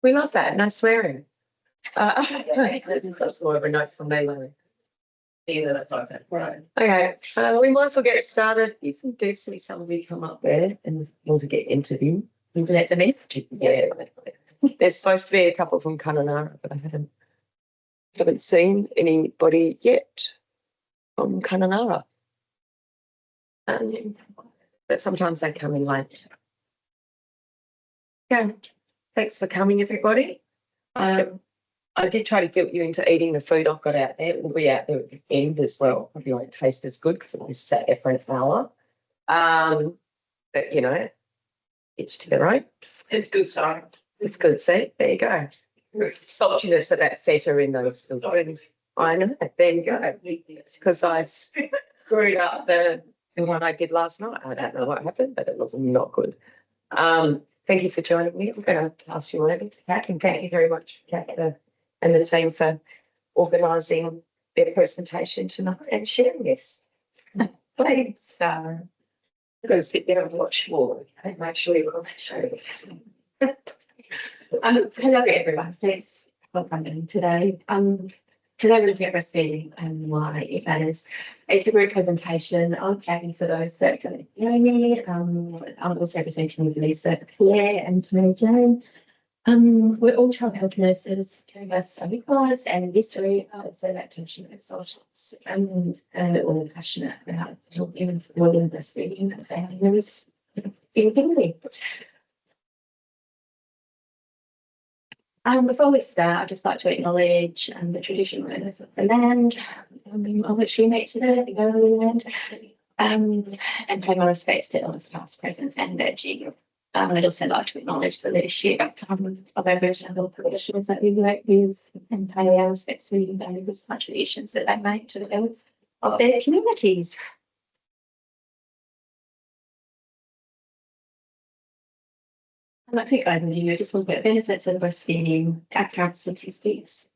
We love that. No swearing. That's more of a note from me, Larry. Yeah, that's okay. Right. Okay. We might as well get started. If you do see somebody come up there and want to get interviewed, that's a myth. Yeah. There's supposed to be a couple from Kununurra, but I haven't seen anybody yet from Kununurra. But sometimes they come in late. Okay. Thanks for coming, everybody. I did try to guilt you into eating the food I've got out there. It will be out there at the end as well. I feel like it tastes as good because it was sat there for an hour. But, you know, each to their own. It's good, sorry. It's good, see? There you go. Saltiness of that feta in those things. I know. There you go. It's because I screwed up the one I did last night. I don't know what happened, but it was not good. Thank you for joining me. I'm going to pass you over to Kat, and thank you very much, Kat, and the team for organising their presentation tonight and sharing this. Thanks. I'm going to sit there and watch more and make sure you're on the show. Hello everyone, thanks for coming today. Today we're looking at breastfeeding and why it matters. It's a group presentation. I'm Kathy for those that don't know me. I'm also representing Lisa, Claire and Mary Jane. We're all child health nurses, giving us advice and history, so lactation consultants, and we're all passionate about helping and supporting breastfeeding and families in Kimberley. Before we start, I'd just like to acknowledge the traditional owners of the land on which we meet today, the Galilee land, and pay my respects to elders past, present and emerging. I'd also like to acknowledge the leadership of Aboriginal health professionals that we work with and pay our respects to the valuable contributions that they make to the health of their communities. A quick overview, just look at benefits of breastfeeding, accurate statistics,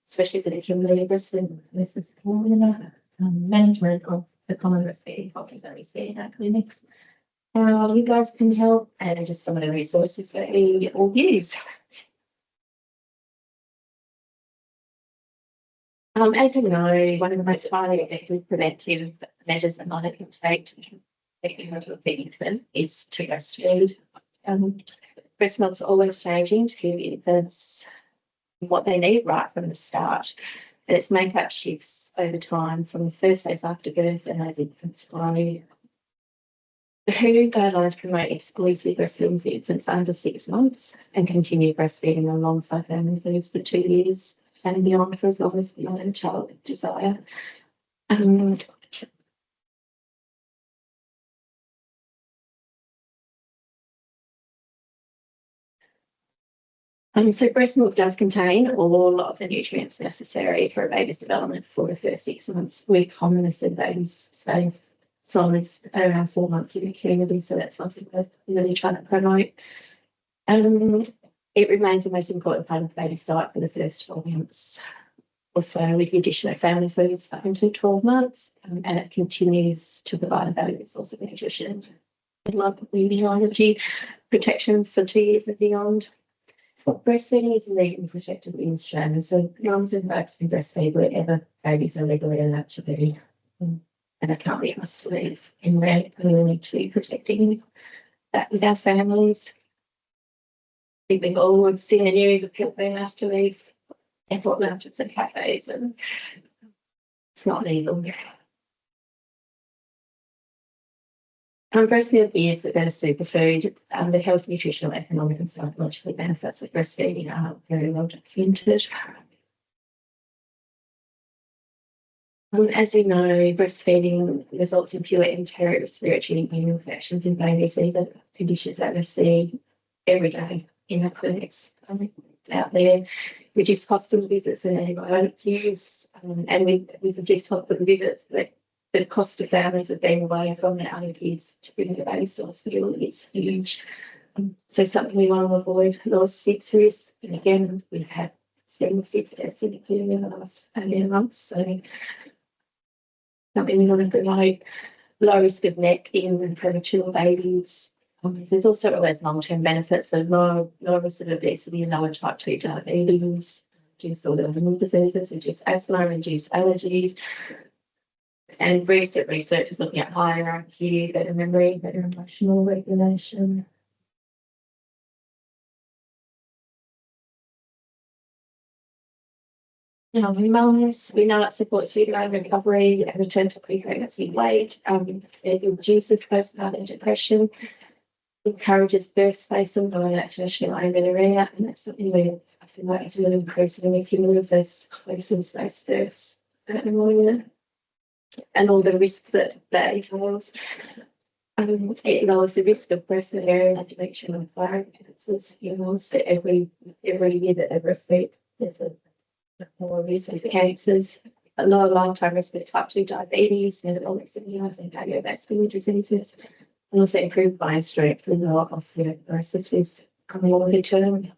especially for the Kimberley breastfeeding management of the common breastfeeding problems that we see in our clinics. How you guys can help, and just some of the resources that we all use. As you know, one of the most highly effective preventive measures that mother can take to a feeding infant is to breastfeed. Breast milk's always changing to give infants what they need right from the start, and its makeup shifts over time from the first days after birth and as infants grow. The WHO guidelines promote exclusive breastfeeding for infants under 6 months and continue breastfeeding alongside family foods for 2 years and beyond for as long as the mother and child desire. So breast milk does contain all of the nutrients necessary for a baby's development for the first 6 months. We commonly see babies stay solids around 4 months in the community, so that's something we're really trying to promote. It remains the most important part of the baby's diet for the first 12 months. Also, with the addition of family foods up into 12 months, and it continues to provide a valuable source of nutrition, immunology, protection for 2 years and beyond. Breastfeeding is legally protected in Australia, so mums and babes can breastfeed wherever babies are legally allowed to be. And it can't be asked to leave in there. We need to be protecting that with our families. I think we've all seen the news of people being asked to leave airport lounges and cafes, and it's not legal. Breast milk is the best superfood. The health, nutritional, economic and psychological benefits of breastfeeding are very well documented. As you know, breastfeeding results in fewer enteric respiratory infections in babies. These are conditions that we see every day in our clinics out there. Reduced hospital visits and antibiotic use, and with reduced hospital visits, the cost of families of being away from their other kids to bring the babies to hospital is huge. So something we want to avoid. Low SIDS risk, and again, we've had 7 SIDS deaths in the clinic in the last 18 months. So something we want to promote. Low risk of neck in premature babies, There's also all those long-term benefits of lower risk of obesity, lower type 2 diabetes, reduce autoimmune diseases, reduce asthma, reduce allergies. And recent research is looking at higher IQ, better memory, better emotional regulation. Wellness, we know it supports uterine recovery and return to pre-pregnancy weight. It reduces postpartum depression, encourages birth space and lactation amenorrhea, and that's something I feel like is really increasing if you lose those closest those births and all the risks that entails. It lowers the risk of breast ovarian dysfunction and thyroid cancers. So every year that they breastfeed, there's a more risk of cancers, a lower lifetime risk of type 2 diabetes, metabolic syndromes, and cardiovascular diseases, and also improved bone strength and lower osteoporosis longer term.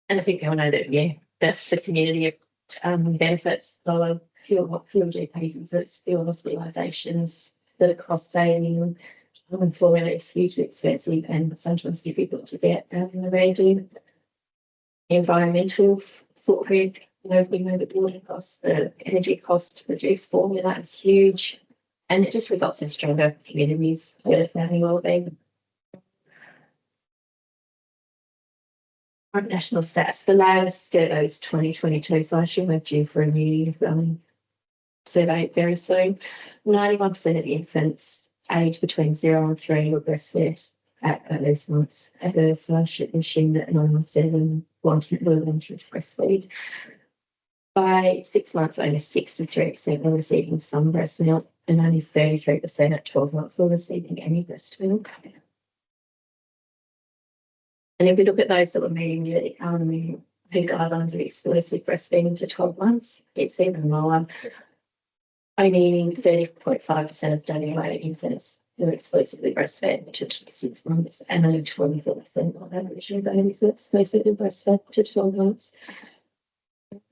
And I think we all know that, that's the community of benefits, lower fewer GP visits, fewer hospitalisations, the cost saving. Formula is hugely expensive and sometimes difficult to get the range. Environmental footprint, we know the water costs, the energy costs to produce formula is huge, and it just results in stronger communities, better family wellbeing. National stats, the latest survey is 2022, so I assume we're due for a new survey very soon. 91% of infants aged between 0 and 3 were breastfed at least once at birth, so I should assume that 91% of them were wanting to breastfeed. By 6 months, only 63% were receiving some breast milk, and only 33% at 12 months were receiving any breast milk. And if we look at those that were meeting the guidelines of exclusive breastfeeding to 12 months, it's even lower. Only 30.5% of WA infants were exclusively breastfed to 6 months, and only 24% of Aboriginal babies were exclusively breastfed to 12 months.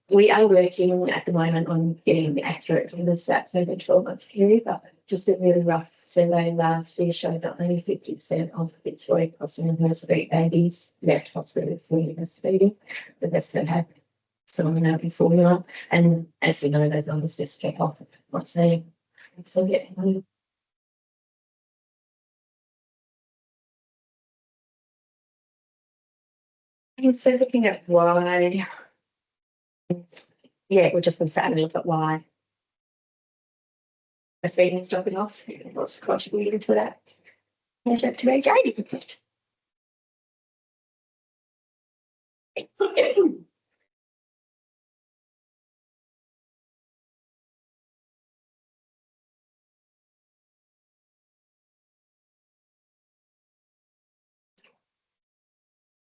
We are working at the moment on getting accurate from the stats over a 12-month period, but just a really rough survey last year showed that only 50% of Victoria Crossing and Hurstbeak babies left hospital for breastfeeding. The rest that had some formula, and as we know, those numbers just drop off once they get money. And so looking at why, we're just going to have a look at why breastfeeding is dropping off, what's contributing to that. Measure to AJ.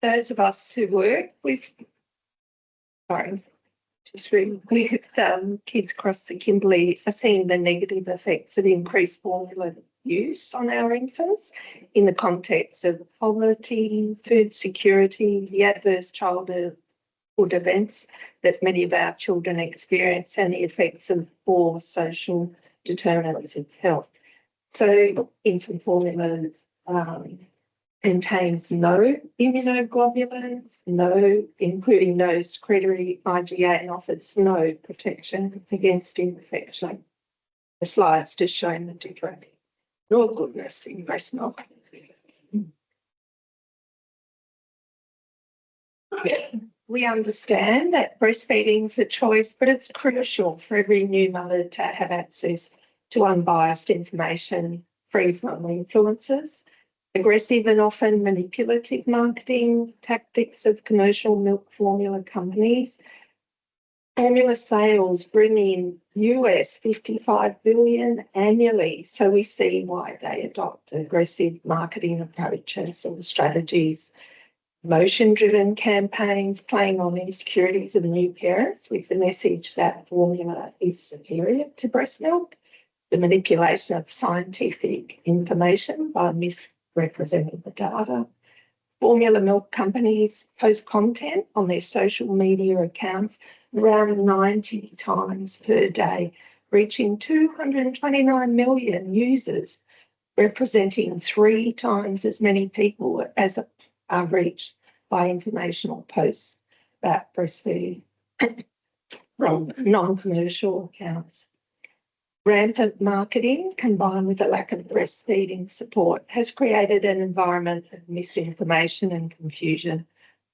Those of us who work with, kids across the Kimberley are seeing the negative effects of increased formula use on our infants in the context of poverty, food security, the adverse childhood events that many of our children experience, and the effects of poor social determinants of health. So infant formulas contains no immunoglobulins, including no secretory IgA, and offers no protection against infection. The slide's just showing the different raw goodness in breast milk. We understand that breastfeeding is a choice, but it's crucial for every new mother to have access to unbiased information free from influences. Aggressive and often manipulative marketing tactics of commercial milk formula companies. Formula sales bring in US $55 billion annually, so we see why they adopt aggressive marketing approaches and strategies. Emotion-driven campaigns playing on insecurities of new parents with the message that formula is superior to breast milk. The manipulation of scientific information by misrepresenting the data. Formula milk companies post content on their social media accounts around 90 times per day reaching 229 million users, representing 3 times as many people as are reached by informational posts about breastfeeding from non-commercial accounts. Rampant marketing combined with a lack of breastfeeding support has created an environment of misinformation and confusion.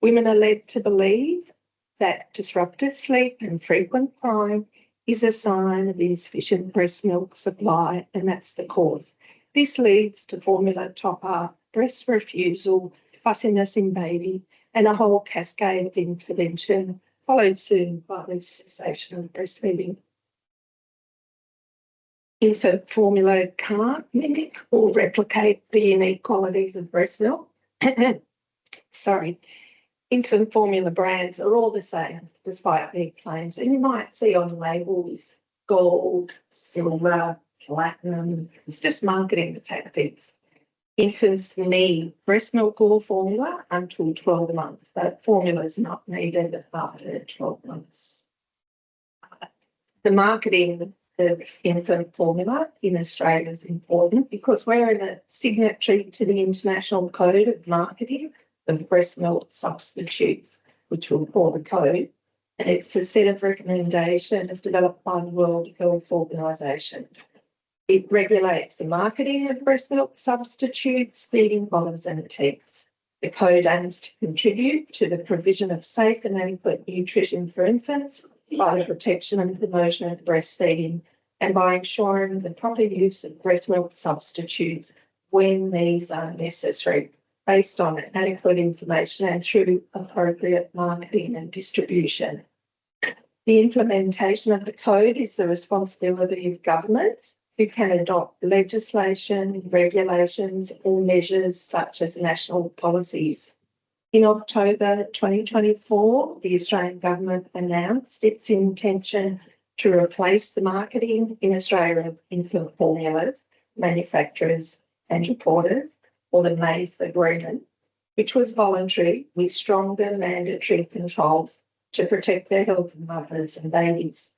Women are led to believe that disrupted sleep and frequent crying is a sign of insufficient breast milk supply, and that's the cause. This leads to formula top-up, breast refusal, fussiness in baby, and a whole cascade of intervention, followed soon by the cessation of breastfeeding. Infant formula can't mimic or replicate the unique qualities of breast milk. Sorry. Infant formula brands are all the same, despite their claims. And you might see on labels gold, silver, platinum. It's just marketing tactics. Infants need breast milk or formula until 12 months, but formula is not needed after 12 months. The marketing of infant formula in Australia is important because we're in a signatory to the International Code of Marketing of Breast Milk Substitutes, which we'll call the code. And it's a set of recommendations developed by the World Health Organization. It regulates the marketing of breast milk substitutes, feeding bottles and teats. The code aims to contribute to the provision of safe and adequate nutrition for infants by the protection and promotion of breastfeeding and by ensuring the proper use of breast milk substitutes when these are necessary, based on adequate information and through appropriate marketing and distribution. The implementation of the code is the responsibility of governments who can adopt legislation, regulations or measures such as national policies. In October 2024, the Australian Government announced its intention to replace the marketing in Australia of infant formulas, manufacturers and importers, or the MAIF agreement, which was voluntary with stronger mandatory controls to protect the health of mothers and babies.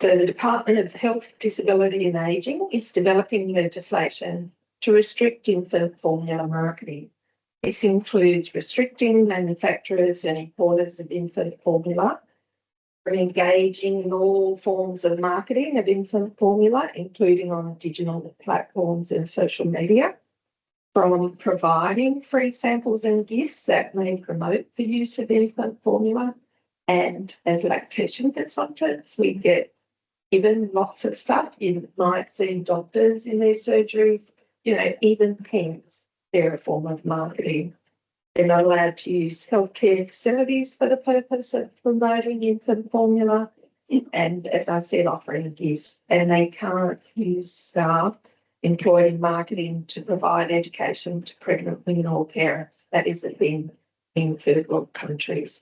So the Department of Health, Disability and Ageing is developing legislation to restrict infant formula marketing. This includes restricting manufacturers and importers of infant formula from engaging in all forms of marketing of infant formula, including on digital platforms and social media, from providing free samples and gifts that may promote the use of infant formula. And as lactation consultants, we get given lots of stuff. You might see doctors in their surgeries, even pens, they're a form of marketing. They're not allowed to use healthcare facilities for the purpose of promoting infant formula and, as I said, offering gifts. And they can't use staff employed in marketing to provide education to pregnant women or parents. That is a thing in third world countries.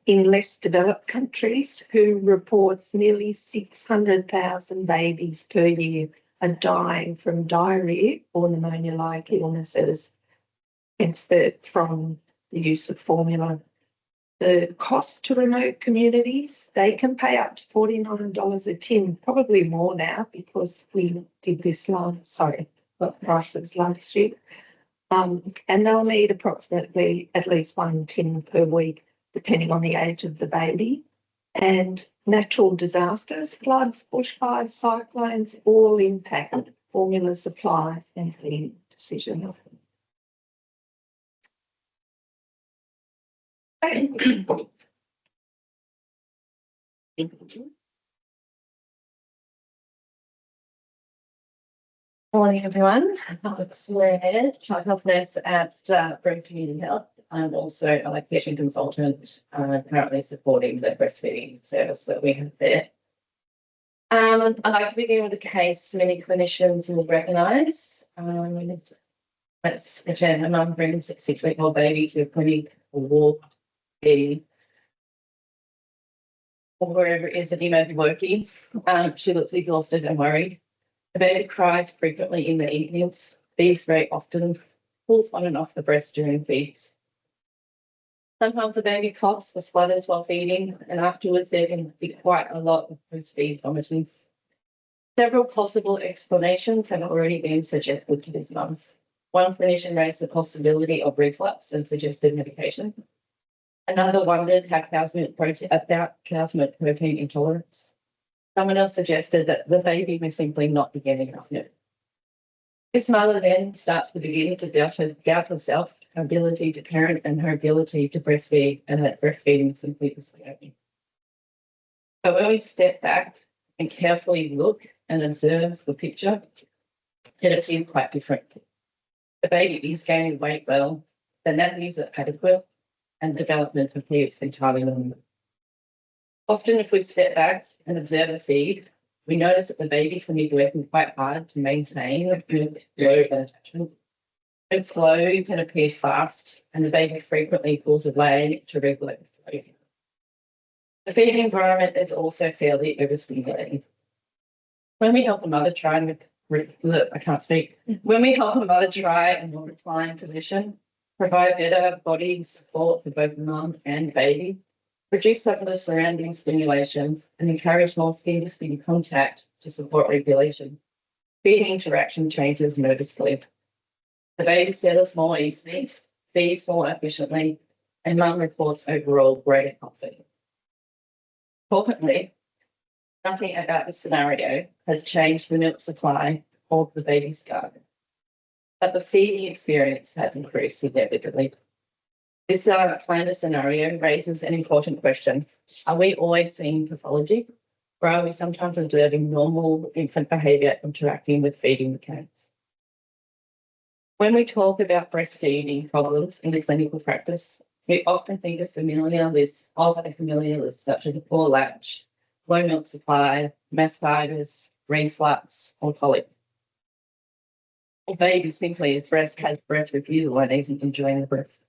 In less developed countries, WHO reports nearly 600,000 babies per year are dying from diarrhoea or pneumonia-like illnesses, from the use of formula. The cost to remote communities, they can pay up to $49 a tin, probably more now because we did this prices last year. And they'll need approximately at least 1 tin per week, depending on the age of the baby. And natural disasters, floods, bushfires, cyclones, all impact formula supply and feeding decisions. Morning, everyone. I'm Claire, Child Health Nurse at Broome Community Health. I'm also a lactation consultant, currently supporting the breastfeeding service that we have there. I'd like to begin with a case many clinicians will recognise. Let's pretend a mum brings a 6-week-old baby to a clinic or walk or wherever it is that you may be working. She looks exhausted and worried. The baby cries frequently in the evenings, feeds very often, pulls on and off the breast during feeds. Sometimes the baby coughs or splutters while feeding, and afterwards there can be quite a lot of post-feed vomiting. Several possible explanations have already been suggested to this mum. One clinician raised the possibility of reflux and suggested medication. Another wondered how about cow's milk protein intolerance. Someone else suggested that the baby may simply not be getting enough milk. This mother then starts to begin to doubt herself, her ability to parent, and her ability to breastfeed, and that breastfeeding simply isn't happening. But when we step back and carefully look and observe the picture, it appears quite different. The baby is gaining weight well, the nappies are adequate, and development appears entirely normal. Often, if we step back and observe a feed, we notice that the baby can be working quite hard to maintain a good flow and attachment. The flow can appear fast, and the baby frequently pulls away to regulate the flow. The feeding environment is also fairly overstimulating. When we help a mother try and When we help a mother try a more reclined position, provide better body support for both mum and baby, reduce some of the surrounding stimulation, and encourage more skin-to-skin contact to support regulation, feeding interaction changes noticeably. The baby settles more easily, feeds more efficiently, and mum reports overall greater comfort. Importantly, nothing about this scenario has changed the milk supply of the baby's gut, but the feeding experience has improved significantly. This kind of scenario raises an important question. Are we always seeing pathology, or are we sometimes observing normal infant behaviour interacting with feeding mechanics? When we talk about breastfeeding problems in the clinical practice, we often think of a familiar list, such as a poor latch, low milk supply, mastitis, reflux, or colic. Or baby simply has breast refusal and isn't enjoying the breast.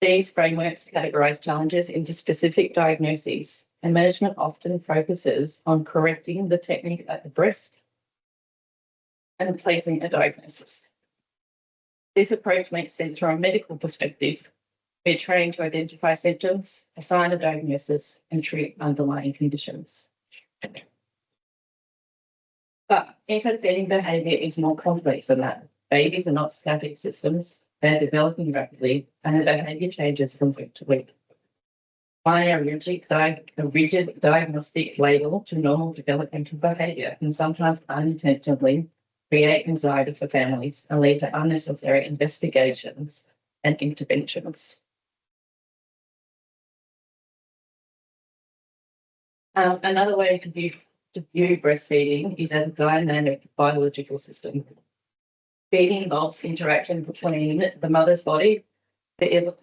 These frameworks categorise challenges into specific diagnoses, and management often focuses on correcting the technique at the breast and placing a diagnosis. This approach makes sense from a medical perspective. We're trained to identify symptoms, assign a diagnosis, and treat underlying conditions. But infant feeding behaviour is more complex than that. Babies are not static systems. They're developing rapidly, and the behaviour changes from week to week. Applying a rigid diagnostic label to normal developmental behaviour can sometimes unintentionally create anxiety for families and lead to unnecessary investigations and interventions. Another way to view breastfeeding is as a dynamic biological system. Feeding involves interaction between the mother's body, the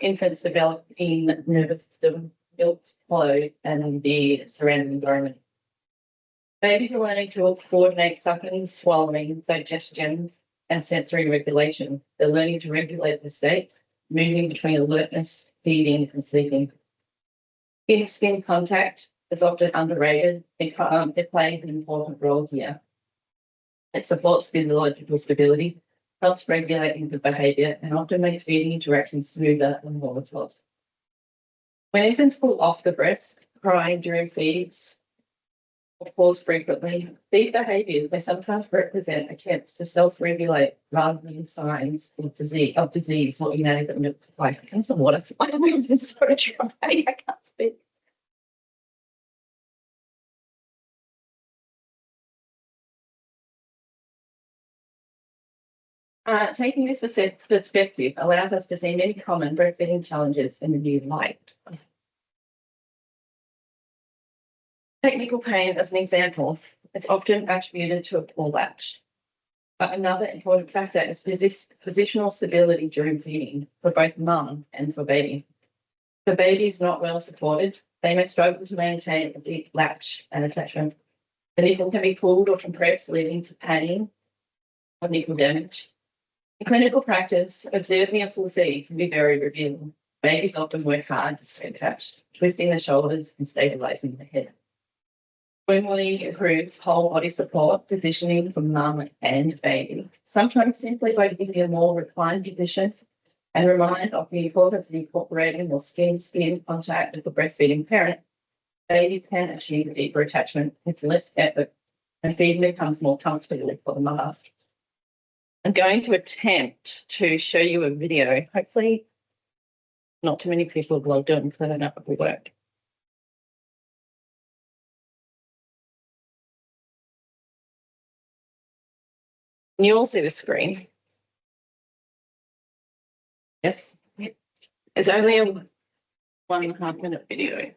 infant's developing nervous system, milk flow, and the surrounding environment. Babies are learning to coordinate suckling, swallowing, digestion, and sensory regulation. They're learning to regulate the state, moving between alertness, feeding, and sleeping. Skin contact is often underrated. It plays an important role here. It supports physiological stability, helps regulate infant behaviour, and often makes feeding interactions smoother and more responsive. When infants pull off the breast, crying during feeds, or pause frequently, these behaviours may sometimes represent attempts to self-regulate rather than signs of disease or inadequate milk supply. And some water. I'm just so dry. I can't speak. Taking this perspective allows us to see many common breastfeeding challenges in a new light. Technical pain, as an example, is often attributed to a poor latch. But another important factor is positional stability during feeding for both mum and for baby. If a baby is not well supported, they may struggle to maintain a deep latch and attachment. The nipple can be pulled or compressed, leading to pain or nipple damage. In clinical practice, observing a full feed can be very revealing. Babies often work hard to stay attached, twisting the shoulders and stabilising the head. When we improve whole body support, positioning for mum and baby, sometimes simply by using a more reclined position and remind of the importance of incorporating more skin-to-skin contact with the breastfeeding parent. Baby can achieve deeper attachment with less effort, and feeding becomes more comfortable for the mother. I'm going to attempt to show you a video. Hopefully, not too many people have logged in because I don't know if it will work. Can you all see the screen? Yes. It's only a 1.5 minute video.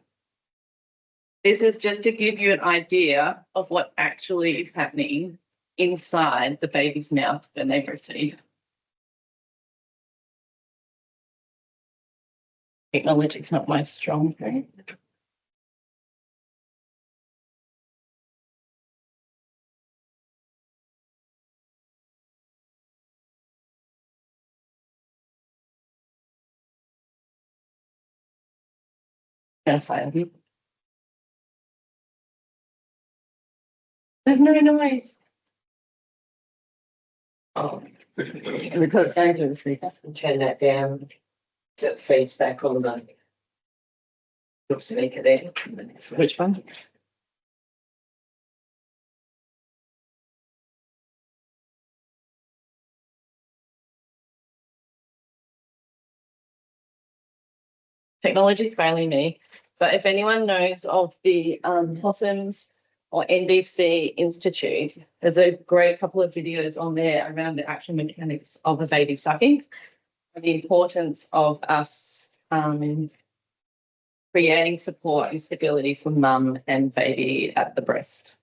This is just to give you an idea of what actually is happening inside the baby's mouth when they breastfeed. Technology is not my strong point. Yes, I am. There's no noise. Oh, Because going to the speaker. turn that down so it feeds back on the speaker there. Which one? Technology is failing me, but if anyone knows of the Possums or NDC Institute, there's a great couple of videos on there around the actual mechanics of a baby sucking and the importance of us creating support and stability for mum and baby at the breast.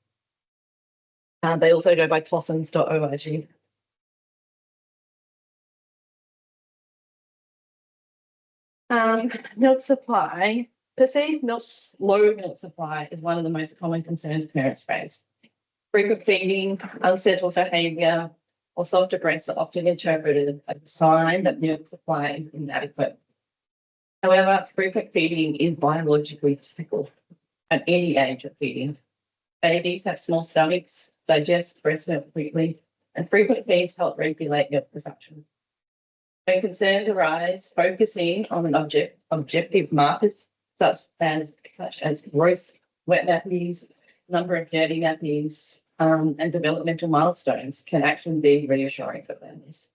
They also go by possums.org. Milk supply, perceived low milk supply is one of the most common concerns parents face. Frequent feeding, unsettled behaviour, or softer breasts are often interpreted as a sign that milk supply is inadequate. However, frequent feeding is biologically typical at any age of feeding. Babies have small stomachs, digest breast milk quickly, and frequent feeds help regulate milk production. When concerns arise, focusing on an objective markers such as growth, wet nappies, number of dirty nappies, and developmental milestones can actually be reassuring for families.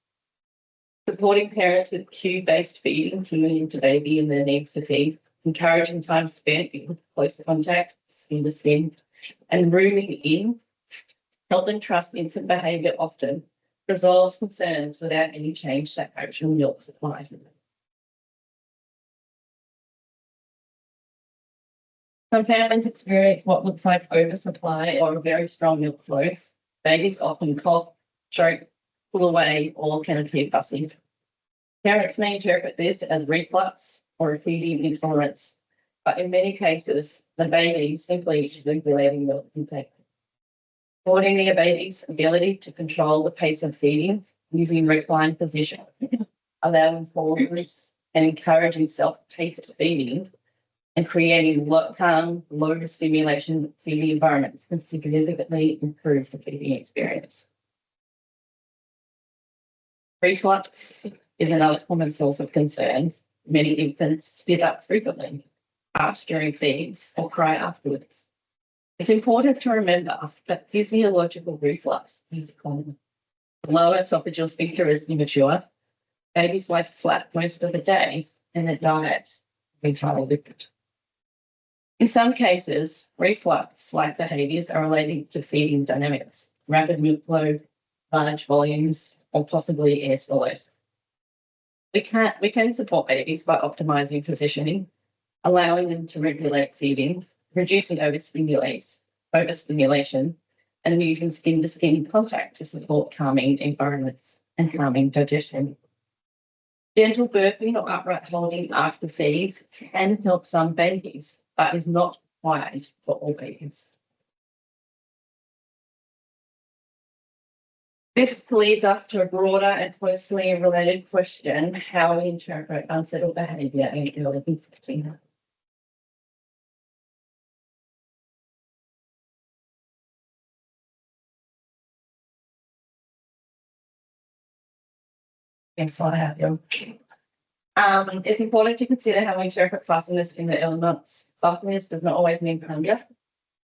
Supporting parents with cue-based feeding, tuning into baby and their needs to feed, encouraging time spent in close contact, skin to skin, and rooming in, help them trust infant behaviour often, resolves concerns without any change to actual milk supply. Some families experience what looks like oversupply or a very strong milk flow. Babies often cough, choke, pull away, or can appear fussy. Parents may interpret this as reflux or a feeding intolerance, but in many cases, the baby simply is regulating milk intake. Supporting the baby's ability to control the pace of feeding using reclined position, allowing pauses and encouraging self-paced feeding, and creating calm, low stimulation feeding environments can significantly improve the feeding experience. Reflux is another common source of concern. Many infants spit up frequently, ask during feeds, or cry afterwards. It's important to remember that physiological reflux is common. The lower esophageal sphincter is immature. Babies lie flat most of the day, and their diet is entirely liquid. In some cases, reflux-like behaviours are related to feeding dynamics, rapid milk flow, large volumes, or possibly air swallowed. We can support babies by optimising positioning, allowing them to regulate feeding, reducing overstimulation, and using skin-to-skin contact to support calming environments and calming digestion. Gentle burping or upright holding after feeds can help some babies, but is not required for all babies. This leads us to a broader and closely related question: how we interpret unsettled behaviour in early infancy. Yes, I have. It's important to consider how we interpret fussiness in the early months. Fussiness does not always mean hunger.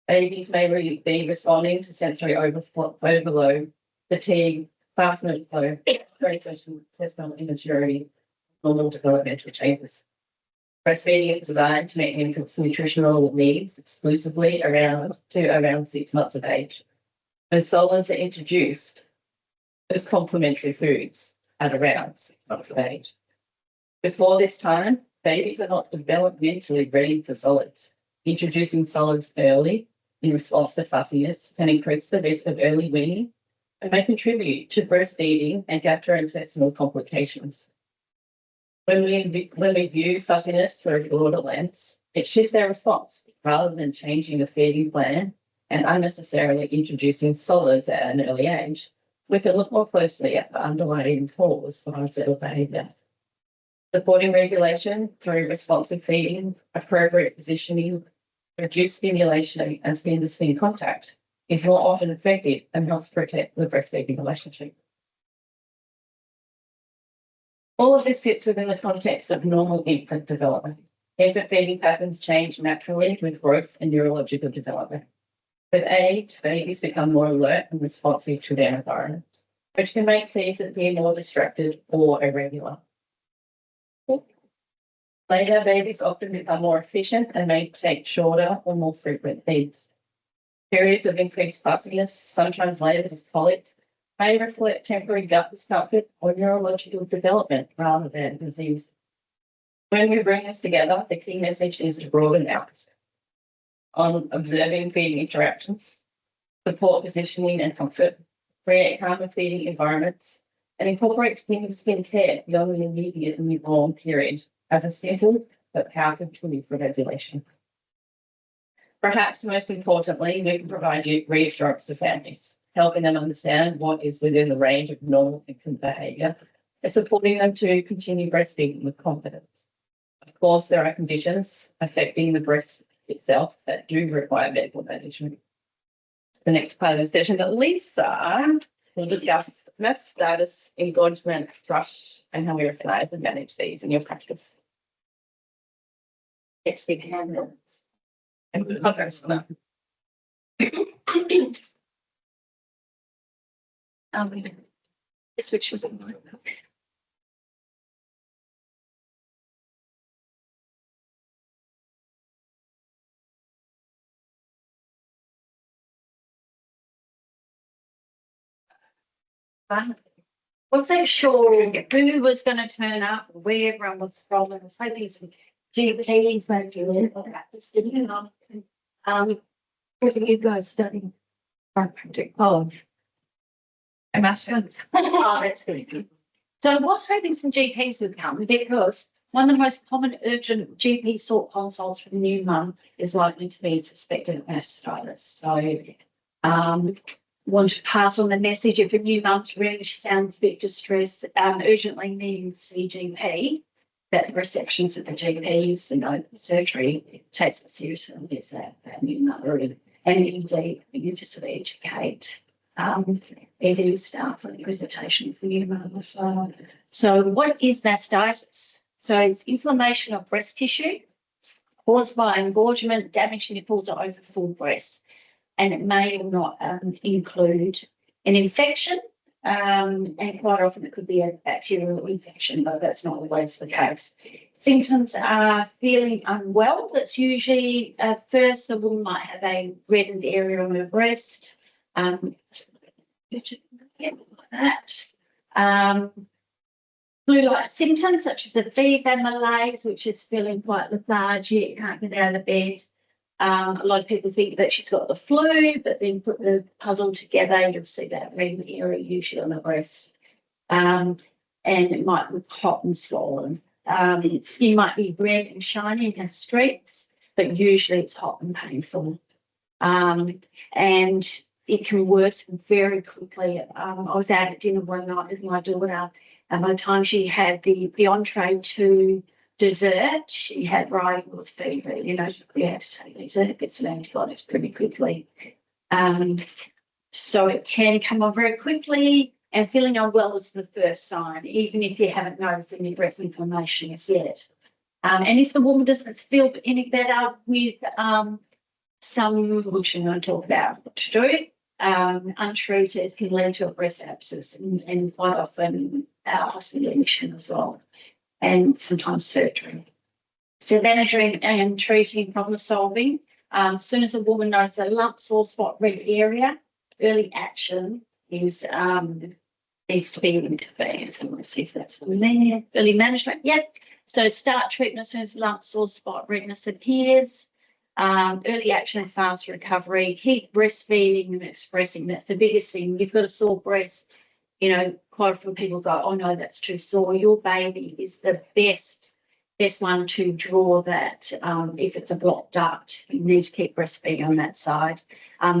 Babies may be responding to sensory overload, fatigue, fast movement flow, intestinal immaturity, normal developmental changes. Breastfeeding is designed to meet infants' nutritional needs exclusively around 6 months of age. When solids are introduced as complementary foods at around 6 months of age. Before this time, babies are not developmentally ready for solids. Introducing solids early in response to fussiness can increase the risk of early weaning and may contribute to breastfeeding and gastrointestinal complications. When we view fussiness through a broader lens, it shifts our response rather than changing the feeding plan and unnecessarily introducing solids at an early age. We can look more closely at the underlying cause for unsettled behaviour. Supporting regulation through responsive feeding, appropriate positioning, reduced stimulation, and skin-to-skin contact is more often effective and helps protect the breastfeeding relationship. All of this sits within the context of normal infant development. Infant feeding patterns change naturally with growth and neurological development. With age, babies become more alert and responsive to their environment, which can make feeds appear more distracted or irregular. Later, babies often become more efficient and may take shorter or more frequent feeds. Periods of increased fussiness, sometimes labelled as colic, may reflect temporary gut discomfort or neurological development rather than disease. When we bring this together, the key message is to broaden out on observing feeding interactions, support positioning and comfort, create calmer feeding environments, and incorporate skin-to-skin care beyond the immediate newborn period as a simple but powerful tool for regulation. Perhaps most importantly, we can provide you reassurance to families, helping them understand what is within the range of normal infant behaviour and supporting them to continue breastfeeding with confidence. Of course, there are conditions affecting the breast itself that do require medical management. The next part of the session, that Lisa will discuss meth status, engorgement, thrush, and how we recognise and manage these in your practice. It's big hands. Switches. Wasn't sure who was going to turn up, where everyone was from. I was hoping some GPs maybe were practicing. What are you guys studying? Chiropractic. Oh, oh, that's good. So I was hoping some GPs would come because one of the most common urgent GP sort consults for the new mum is likely to be suspected mastitis. So want to pass on the message if a new mum's really, she sounds a bit distressed, urgently needing to see GP, that the receptions at the GPs and the surgery takes it seriously as that new mother. And indeed, you just sort of educate ED staff on the presentation for new mum as well. So what is mastitis? So it's inflammation of breast tissue caused by engorgement, damage to nipples or over full breasts. And it may or not include an infection, and quite often it could be a bacterial infection, but that's not always the case. Symptoms are feeling unwell. That's usually first the woman might have a reddened area on her breast, like that. Flu-like symptoms such as a fever, malaise, which is feeling quite lethargic, can't get out of bed. A lot of people think that she's got the flu, but then put the puzzle together, you'll see that red area usually on the breast. And it might be hot and swollen. Skin might be red and shiny and have streaks, but usually it's hot and painful. And it can worsen very quickly. I was out at dinner one night with my daughter, and by the time she had the entree to dessert, she had Ryan's fever. You know, we had to take dessert, get some antibiotics pretty quickly. So it can come on very quickly And feeling unwell is the first sign, even if you haven't noticed any breast inflammation as yet. And if the woman doesn't feel any better with some, which I'm going to talk about what to do, untreated can lead to a breast abscess and quite often hospital admission as well, and sometimes surgery. So managing and treating, problem solving. As soon as a woman knows a lump, sore spot, red area, early action is needs to be intervened. So let's see if that's on there. Early management, yep. So start treatment as soon as lump, sore spot, redness appears. Early action and fast recovery. Keep breastfeeding and expressing. That's the biggest thing. You've got a sore breast. You know, quite often people go, "Oh no, that's too sore." Your baby is the best one to draw that. If it's a blocked duct, you need to keep breastfeeding on that side.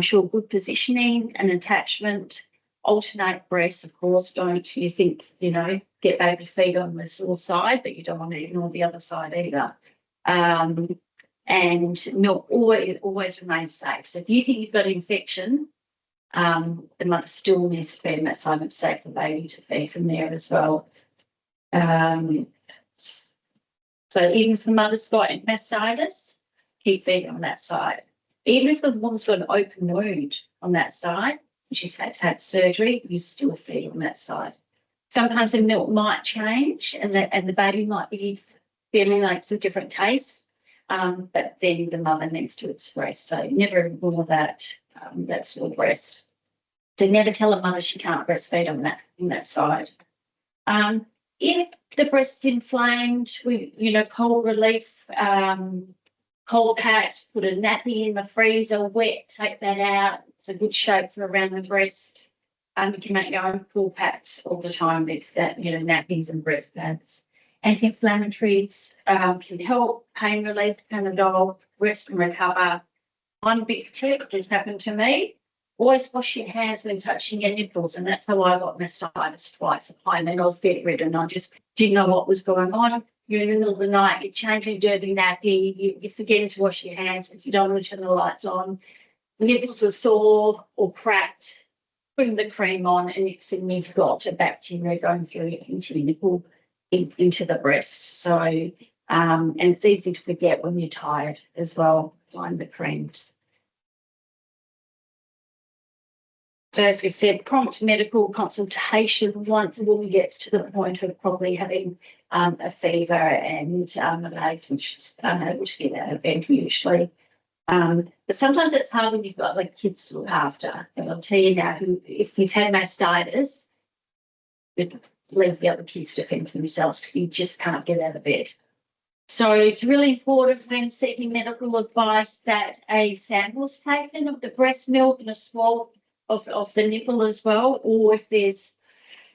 Sure, good positioning and attachment. Alternate breasts, of course. Don't you think, you know, get baby feed on the sore side, but you don't want to ignore the other side either. And milk always remains safe. So if you think you've got an infection, the mother still needs to feed on that side. It's safe for the baby to feed from there as well. So even if the mother's got mastitis, keep feeding on that side. Even if the woman's got an open wound on that side, and she's had to have surgery, you still feed on that side. Sometimes the milk might change and the baby might be feeling like some different taste, but then the mother needs to express. So never ignore that sore breast. So never tell a mother she can't breastfeed on that side. If the breast's inflamed, cold relief, cold packs, put a nappy in the freezer, wet, take that out. It's a good shape for around the breast. You can make your own cool packs all the time with that, nappies and breast pads. Anti-inflammatories can help, pain relief, Panadol, rest and recover. One big tip just happened to me. Always wash your hands when touching your nipples, and that's how I got mastitis twice. And then I was bedridden. I just didn't know what was going on. You're in the middle of the night, you're changing a dirty nappy, you're forgetting to wash your hands if you don't want to turn the lights on. Nipples are sore or cracked, putting the cream on, and next thing you've got a bacteria going through into your nipple, into the breast. So, and it's easy to forget when you're tired as well, applying the creams. So as we said, prompt medical consultation once a woman gets to the point of probably having a fever and malaise, which is unable to get out of bed usually. But sometimes it's hard when you've got like kids to look after. And I'll tell you now, if you've had mastitis, leave the other kids to fend for themselves because you just can't get out of bed. So it's really important when seeking medical advice that a sample is taken of the breast milk and a swab of the nipple as well, or if there's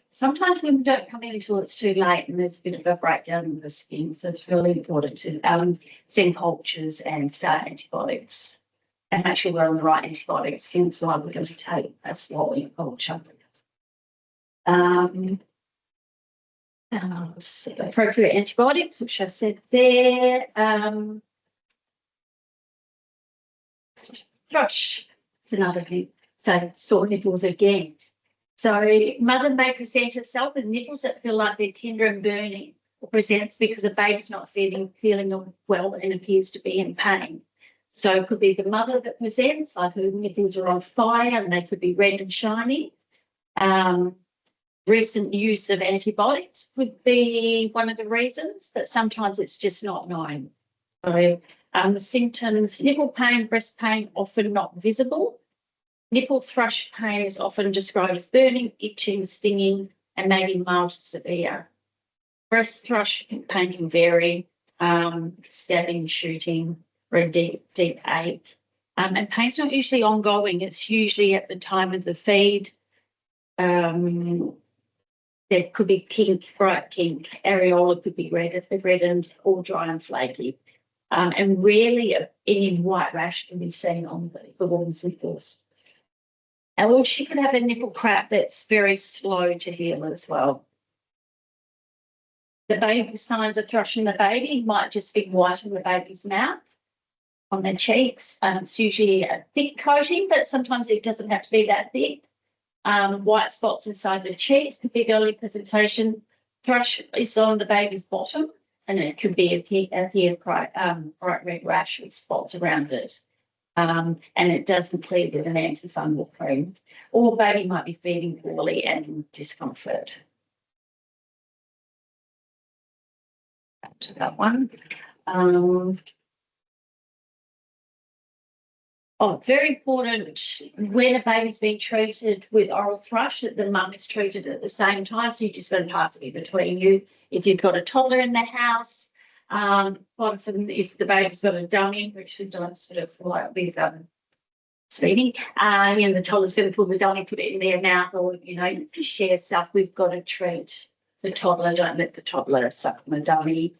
sometimes women don't come in until it's too late and there's a bit of a breakdown in the skin, so it's really important to send cultures and start antibiotics and make sure we're on the right antibiotics, hence why we're going to take a swallowing culture. Appropriate antibiotics, which I said there. Thrush, it's another thing. So sore nipples again. So mother may present herself with nipples that feel like they're tender and burning, or presents because the baby's not feeling well and appears to be in pain. So it could be the mother that presents, like her nipples are on fire and they could be red and shiny. Recent use of antibiotics could be one of the reasons, but sometimes it's just not known. So the symptoms, nipple pain, breast pain, often not visible. Nipple thrush pain is often described as burning, itching, stinging, and maybe mild to severe. Breast thrush pain can vary, stabbing, shooting, or a deep ache. And pain's not usually ongoing. It's usually at the time of the feed. There could be pink, bright pink. Areola could be reddened or dry and flaky. And rarely any white rash can be seen on the woman's nipples. Or she could have a nipple crack that's very slow to heal as well. The baby signs of thrush in the baby might just be white in the baby's mouth, on their cheeks. It's usually a thick coating, but sometimes it doesn't have to be that thick. White spots inside the cheeks could be early presentation. Thrush is on the baby's bottom, and it could be a bright red rash with spots around it. And it doesn't clear with an antifungal cream. Or baby might be feeding poorly and in discomfort. Back to that one. Very important when a baby's being treated with oral thrush that the mum is treated at the same time. So you just got to pass it in between you. If you've got a toddler in the house, quite often if the baby's got a dummy, which we don't sort of like with feeding, and the toddler's going to pull the dummy, put it in their mouth, or share stuff. We've got to treat the toddler. Don't let the toddler suck on the dummy.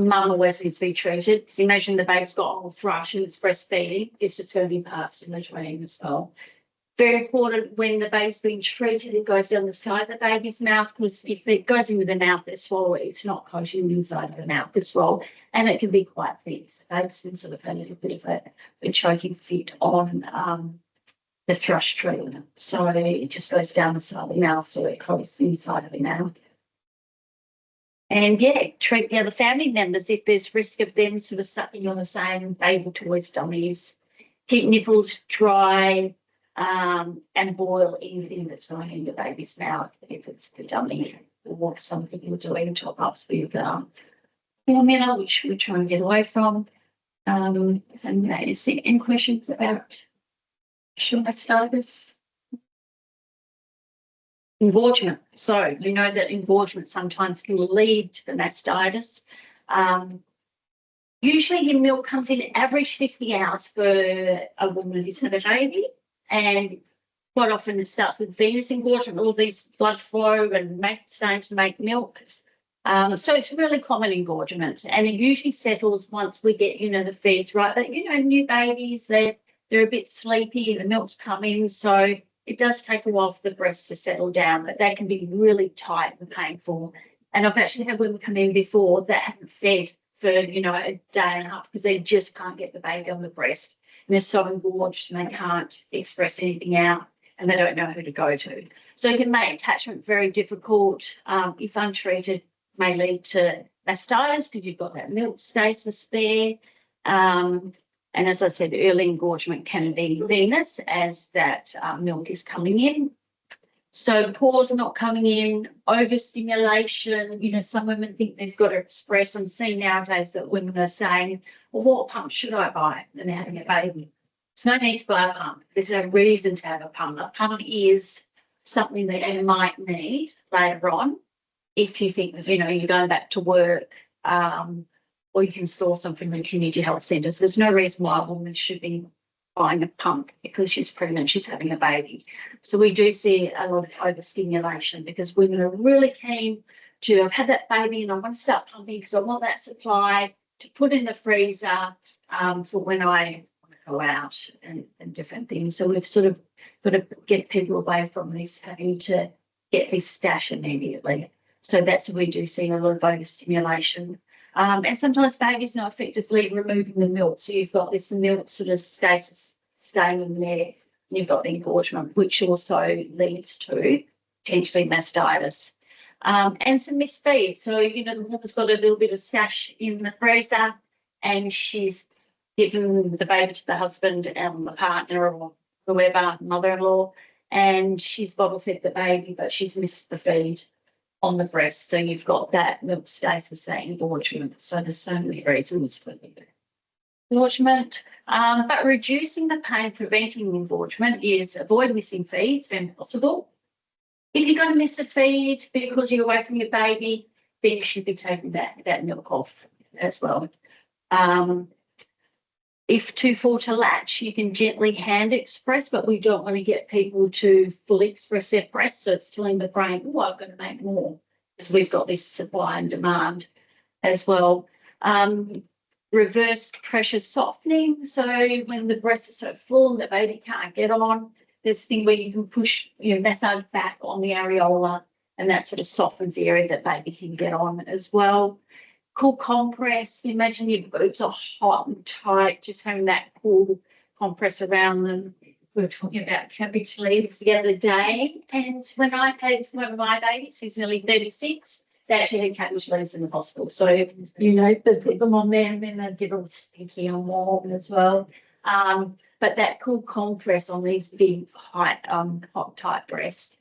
Mum always needs to be treated because imagine the baby's got oral thrush and it's breastfeeding, it's just going to be passed in between as well. Very important when the baby's being treated, it goes down the side of the baby's mouth because if it goes into the mouth, it's swallowed, it's not coating inside of the mouth as well. And it can be quite thick. So babies can sort of have a little bit of a choking fit on the thrush treatment. So it just goes down the side of the mouth, so it coats inside of the mouth. And treat the other family members if there's risk of them sort of sucking on the same baby toys, dummies. Keep nipples dry and boil anything that's going in the baby's mouth if it's the dummy or something you're doing top ups with formula, which we're trying to get away from. And is there any questions about? Should I start with? Engorgement. So you know that engorgement sometimes can lead to the mastitis. Usually your milk comes in average 50 hours for a woman who's had a baby, and quite often it starts with venous engorgement, all these blood flow and starting to make milk. So it's really common engorgement, and it usually settles once we get the feeds right. But new babies, they're a bit sleepy, the milk's coming, so it does take a while for the breast to settle down, but they can be really tight and painful. And I've actually had women come in before that haven't fed for, a day and a half because they just can't get the baby on the breast. And they're so engorged and they can't express anything out and they don't know who to go to. So it can make attachment very difficult. If untreated, may lead to mastitis because you've got that milk stasis there. And as I said, early engorgement can be venous as that milk is coming in. So pores are not coming in, overstimulation. Some women think they've got to express. I'm seeing nowadays that women are saying, well, what pump should I buy when they're having a baby? There's no need to buy a pump. There's no reason to have a pump. A pump is something that you might need later on if you think that, you're going back to work, or you can source them from the community health centres. There's no reason why a woman should be buying a pump because she's pregnant, she's having a baby. So we do see a lot of overstimulation because women are really keen to have had that baby and I want to start pumping because I want that supply to put in the freezer for when I go out and different things. So we've sort of got to get people away from this having to get this stash immediately. So that's what we do see a lot of overstimulation. And sometimes babies not effectively removing the milk. So you've got this milk sort of stasis staying in there. And you've got the engorgement, which also leads to potentially mastitis. And some misfeed. So, the woman's got a little bit of stash in the freezer and she's given the baby to the husband and the partner or whoever, mother-in-law, and she's bottle fed the baby, but she's missed the feed on the breast. So you've got that milk stasis, that engorgement. So there's so many reasons for engorgement. But reducing the pain, preventing engorgement is avoid missing feeds when possible. If you're going to miss a feed because you're away from your baby, then you should be taking that milk off as well. If too full to latch, you can gently hand express, but we don't want to get people to fully express their breast. So it's telling the brain, oh, I've got to make more because we've got this supply and demand as well. Reverse pressure softening. So when the breast is so full and the baby can't get on, there's a thing where you can push, massage back on the areola and that sort of softens the area that baby can get on as well. Cool compress. Imagine your boobs are hot and tight, just having that cool compress around them we were talking about cabbage leaves the other day, and when I had one of my babies, who's nearly 36, they actually had cabbage leaves in the hospital. So, you know, they put them on there and then they'd get all sticky and warm as well. But that cool compress on these big, hot, tight breasts,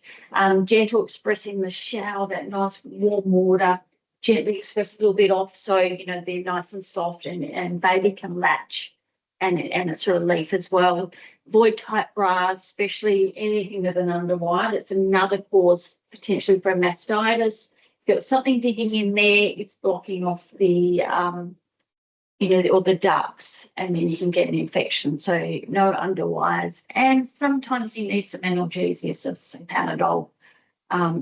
gentle express in the shower, that nice warm water, gently express a little bit off so, you know, they're nice and soft and baby can latch and it's a relief as well. Avoid tight bras, especially anything with an underwire. That's another cause potentially for a mastitis. If you've got something digging in there, it's blocking off the, you know, or the ducts, and then you can get an infection. So no underwires. And sometimes you need some analgesia, so some Panadol,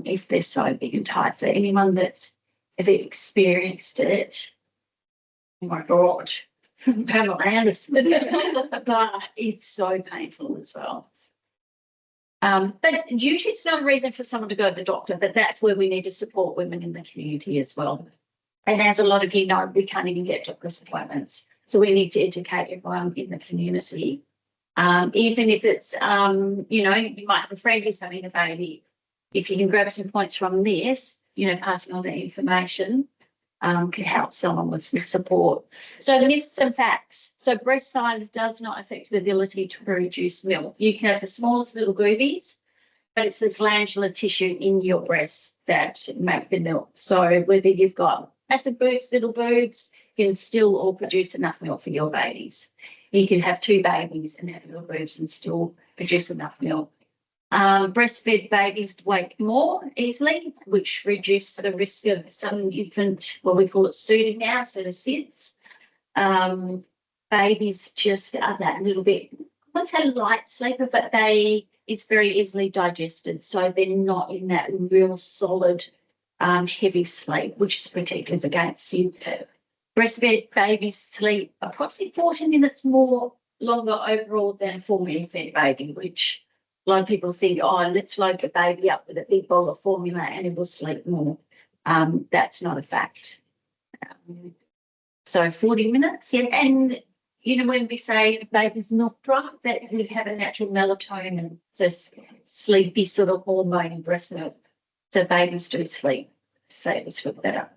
if they're so big and tight. So anyone that's ever experienced it, oh my God, Pamela Anderson, but it's so painful as well. But usually it's not a reason for someone to go to the doctor, but that's where we need to support women in the community as well. And as a lot of you know, we can't even get doctor's appointments. So we need to educate everyone in the community. Even if it's, you know, you might have a friend who's having a baby. If you can grab some points from this, you know, passing on the information can help someone with some support. So myths and facts. So breast size does not affect the ability to produce milk. You can have the smallest little boobies, but it's the glandular tissue in your breasts that make the milk. So whether you've got massive boobs, little boobs, you can still all produce enough milk for your babies. You can have 2 babies and have little boobs and still produce enough milk. Breastfed babies wake more easily, which reduces the risk of some infant, well, we call it soothing now, so the SIDS. Babies just are that little bit, I wouldn't say light sleeper, but it's very easily digested. So they're not in that real solid, heavy sleep, which is protective against SIDS. Breastfed babies sleep approximately 40 minutes longer overall than a formula-fed baby, which a lot of people think, oh, let's load the baby up with a big bowl of formula and it will sleep more. That's not a fact. So 40 minutes, yeah. And, you know, when we say the baby's milk dry, that we have a natural melatonin, so sleepy sort of hormone in breast milk. So babies do sleep, so they sleep better.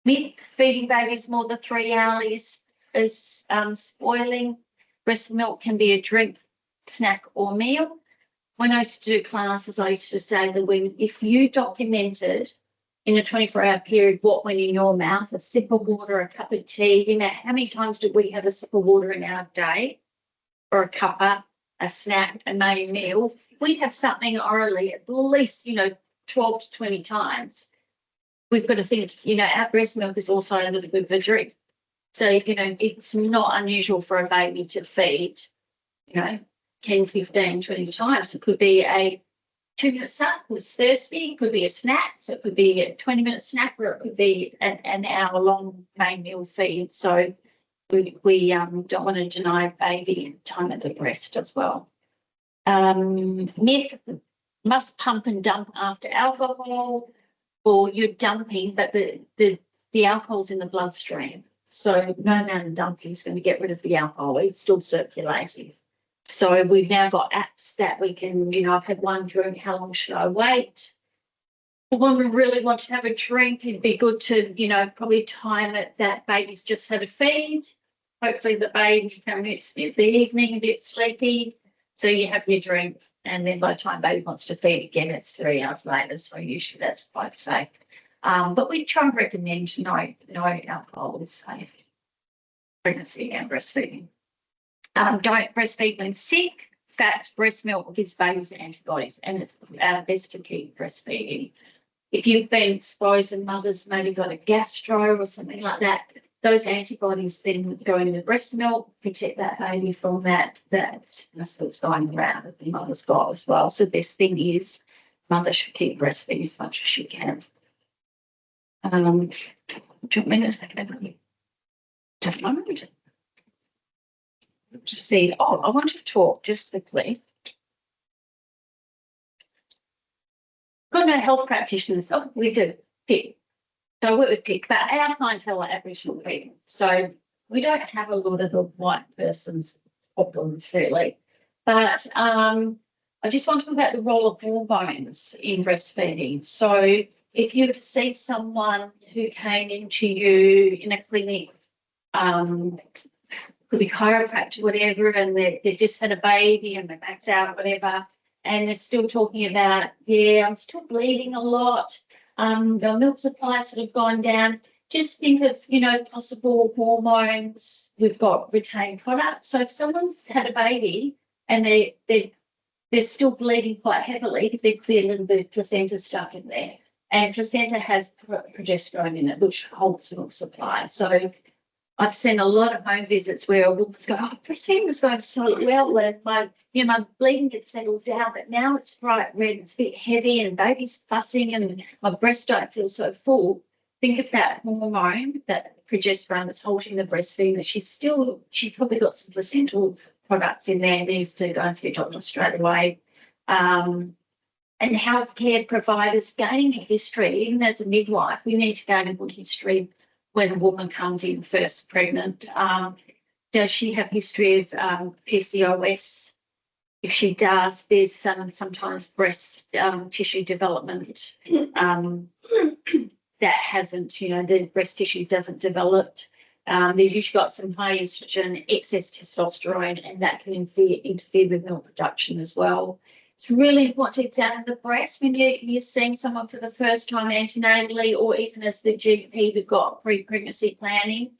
Myth, feeding babies more than 3 hours is spoiling. Breast milk can be a drink, snack or meal. When I used to do classes, I used to say that if you documented in a 24-hour period what went in your mouth, a sip of water, a cup of tea, you know, how many times did we have a sip of water in our day, or a cuppa, a snack, a main meal? We'd have something orally at least, you know, 12 to 20 times. We've got to think, you know, our breast milk is also a little bit of a drink. So, you know, it's not unusual for a baby to feed, you know, 10, 15, 20 times. It could be a 2-minute snack was thirsty, it could be a snack, so it could be a 20-minute snack, or it could be an hour-long main meal feed. So we don't want to deny baby time at the breast as well. Myth, must pump and dump after alcohol, or you're dumping, but the alcohol's in the bloodstream. So no amount of dumping is going to get rid of the alcohol. It's still circulating. So we've now got apps that we can, you know, I've had one drink, how long should I wait? If a woman really wants to have a drink, it'd be good to, you know, probably time it that baby's just had a feed. Hopefully the baby can spend the evening a bit sleepy. So you have your drink, and then by the time baby wants to feed again, it's 3 hours later. So usually that's quite safe. But we try and recommend no alcohol is safe. Pregnancy and breastfeeding. Don't breastfeed when sick. Fact, breast milk gives babies antibodies, and it's best to keep breastfeeding. If you've been exposed and mother's maybe got a gastro or something like that, those antibodies then go in the breast milk, protect that baby from that's going around that the mother's got as well. So the best thing is mother should keep breastfeeding as much as she can. Do you want me to take it over? Just a moment. To see, I want to talk just quickly. Got no health practitioners. Oh, we do. PIC. So I work with PIC, but our clientele are Aboriginal people. So we don't have a lot of the white persons problems really. But I just want to talk about the role of hormones in breastfeeding. So if you see someone who came into you in a clinic, could be chiropractor, whatever, and they just had a baby and they're maxed out, whatever, and they're still talking about, yeah, I'm still bleeding a lot. The milk supply sort of gone down. Just think of, possible hormones. We've got retained products. So if someone's had a baby and they're still bleeding quite heavily, there could be a little bit of placenta stuck in there. And placenta has progesterone in it, which holds milk supply. So I've seen a lot of home visits where a woman's going, oh, breastfeeding was going so well, and my bleeding gets settled down, but now it's bright red, it's a bit heavy, and baby's fussing, and my breasts don't feel so full. Think of that hormone, that progesterone that's holding the breastfeeding, that she's probably got some placental products in there, needs to go and see a doctor straight away. And healthcare providers gaining a history, even as a midwife, we need to gain a good history when a woman comes in first pregnant. Does she have history of PCOS? If she does, there's sometimes breast tissue development that hasn't, the breast tissue doesn't develop. They've usually got some high estrogen, excess testosterone, and that can interfere with milk production as well. It's really important to examine the breast when you're seeing someone for the first time antenatally, or even as the GP who've got pre-pregnancy planning.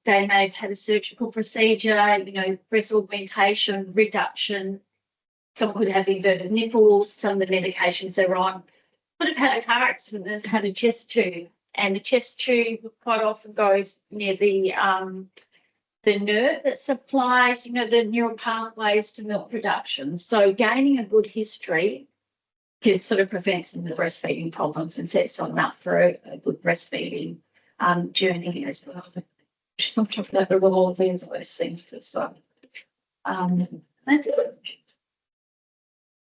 They may have had a surgical procedure, breast augmentation, reduction. Someone could have inverted nipples. Some of the medications they're on could have had a car accident and had a chest tube. And the chest tube quite often goes near the nerve that supplies, the neural pathways to milk production. So gaining a good history can sort of prevent some of the breastfeeding problems and set someone up for a good breastfeeding journey as well. Just not talking about the role of the those things as well. That's it.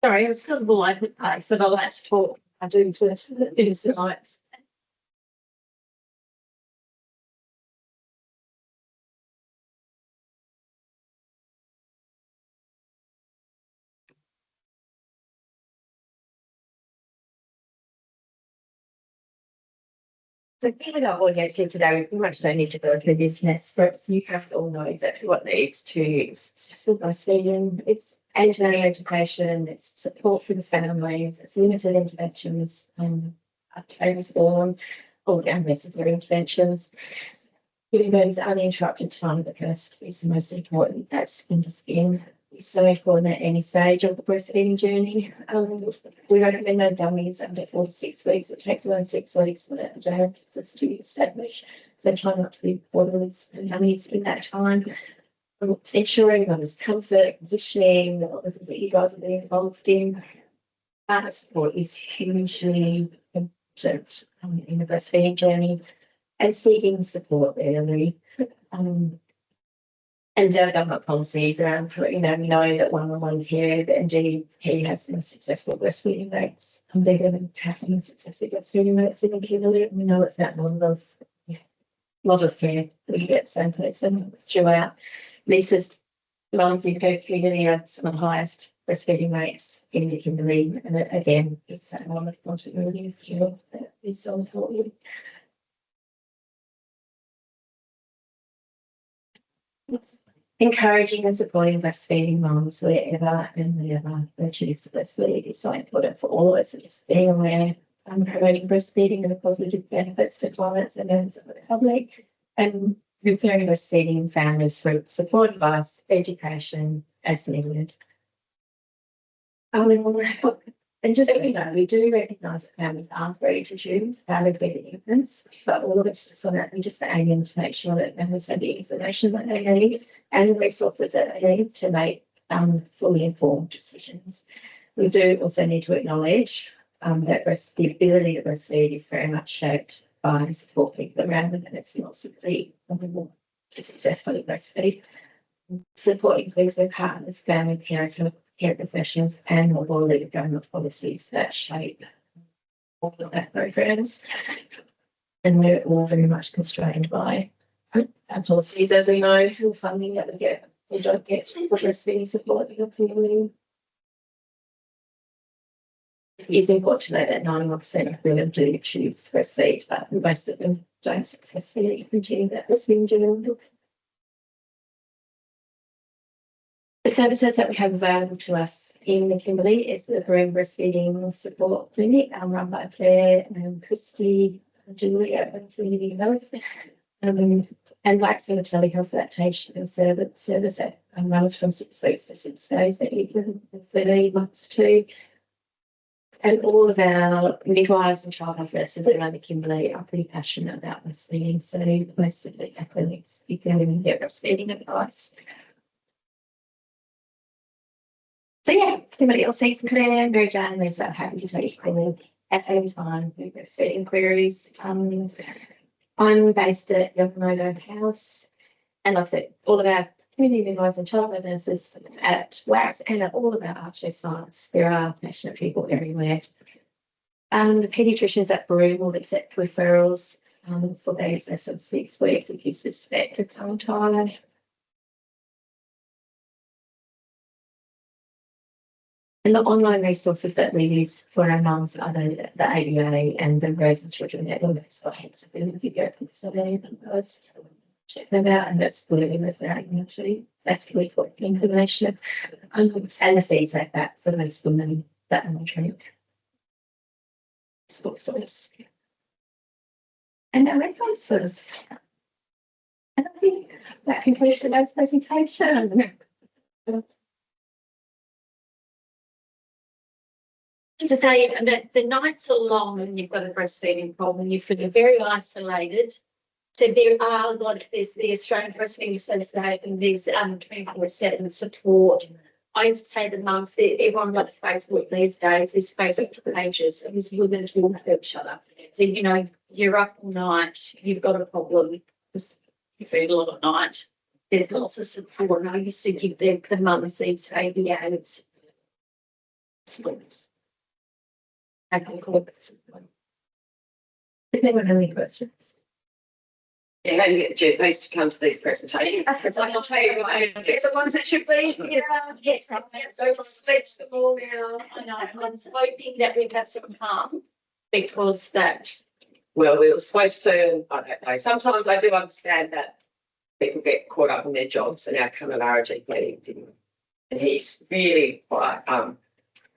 Sorry, it was sort of all over the place, but I like to talk. I do to insights. So given our audience here today, we pretty much don't need to go through this next steps. You have to all know exactly what needs to successful breastfeeding. It's antenatal education, it's support for the families, it's limited interventions after baby's born, or unnecessary interventions. Giving babies uninterrupted time at the breast is the most important. That's skin to skin. It's so important at any stage of the breastfeeding journey. We recommend no dummies under 4 to 6 weeks. It takes around 6 weeks for that diagnosis to be established. So try not to be borderless and dummies in that time. Ensuring mother's comfort, positioning, all the things that you guys are being involved in. Support is hugely important in the breastfeeding journey, and seeking support early. And government policies around, we know that one-on-one care, the NGP has some successful breastfeeding rates. They're going to have successful breastfeeding rates in the community. We know it's that lot of care that you get the same person throughout. Lisa's mums in her community have some of the highest breastfeeding rates in the community. And again, it's that lot of continuity of care that is so important. Encouraging and supporting breastfeeding mums wherever and whenever they choose to breastfeed is so important for all of us. So just being aware and promoting breastfeeding and the positive benefits to clients and members of the public, and referring breastfeeding families for support, advice, education as needed. And just we do recognise that families are free to choose how to feed the infants, but all of us just aiming to make sure that families have the information that they need and the resources that they need to make fully informed decisions. We do also need to acknowledge that the ability to breastfeed is very much shaped by support people around them, and it's not simply to successfully breastfeed. Support includes their partners, family carers, care professionals, and more broadly government policies that shape all of our programs. And we're all very much constrained by policies, as we know, for funding that we get, we don't get for breastfeeding support in the family. It is important to know that 91% of women do choose breastfeed, but most of them don't successfully continue that breastfeeding journey. The services that we have available to us in the Kimberley is the Broome Breastfeeding Support Clinic, run by Claire and Christy, Julia, and Community Health, and Wax and telehealth lactation service that runs from 6 weeks to 6 days that you can, if they need months too. And all of our midwives and child health nurses around the Kimberley are pretty passionate about breastfeeding, so most of the clinics you can get breastfeeding advice. So yeah, Kimberley LC's Claire, Mary Jane, and Lisa are happy to take calling at any time with breastfeeding queries. I'm based at Yokomoto House, and like I said, all of our community midwives and child health nurses at Wax and at all of our Archer sites, there are passionate people everywhere. The paediatricians at Broome will accept referrals for those less than 6 weeks if you suspect a tongue tie. And the online resources that we use for our mums are the ABA and the Raising Children Network. So I have to do a video for this today, because check them out, and that's really referring actually. That's really for information. And the feedback that for most women that are trained. Sports source. And our references. And I think that concludes today's presentation. To say that the nights are long and you've got a breastfeeding problem, you feel very isolated. So there are a lot of there's the Australian Breastfeeding Association and there's 24/7 support. I used to say to mums that everyone loves Facebook these days, there's Facebook pages and there's women talking to each other. So you know, you're up all night, you've got a problem, you feel a lot at night. There's lots of support. And I used to give them the mums these ABAs. I can call it. If anyone have any questions? Yeah, and get GPs to come to these presentations. I'll tell you what, they're the ones that should be here. Yes, So sledge them all now. I know. I was hoping that we'd have some calm because that. Well, we were supposed to, I don't know, sometimes I do understand that people get caught up in their jobs, and our Connemara GP didn't. And he's really quite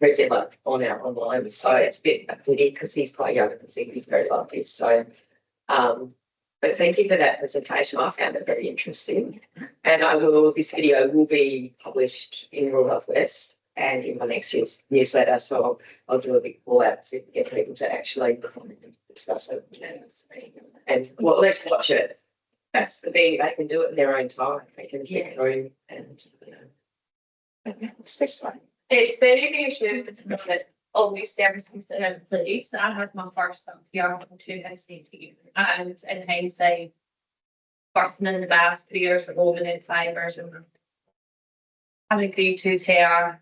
regular on our online, so it's a bit of pity because he's quite young and he's very lovely. So, but thank you for that presentation. I found it very interesting, and this video will be published in Rural Health West and in my next year's newsletter. So I'll do a big call out to get people to actually discuss it. And well, let's watch it. That's the thing; they can do it in their own time. They can get through, and it's this way. It's very reassuring to know that all these services that are in place. I had my first PR in 2018, and in hindsight, birthing in the bath 3 years of woman in fibres and having grade 2 tear.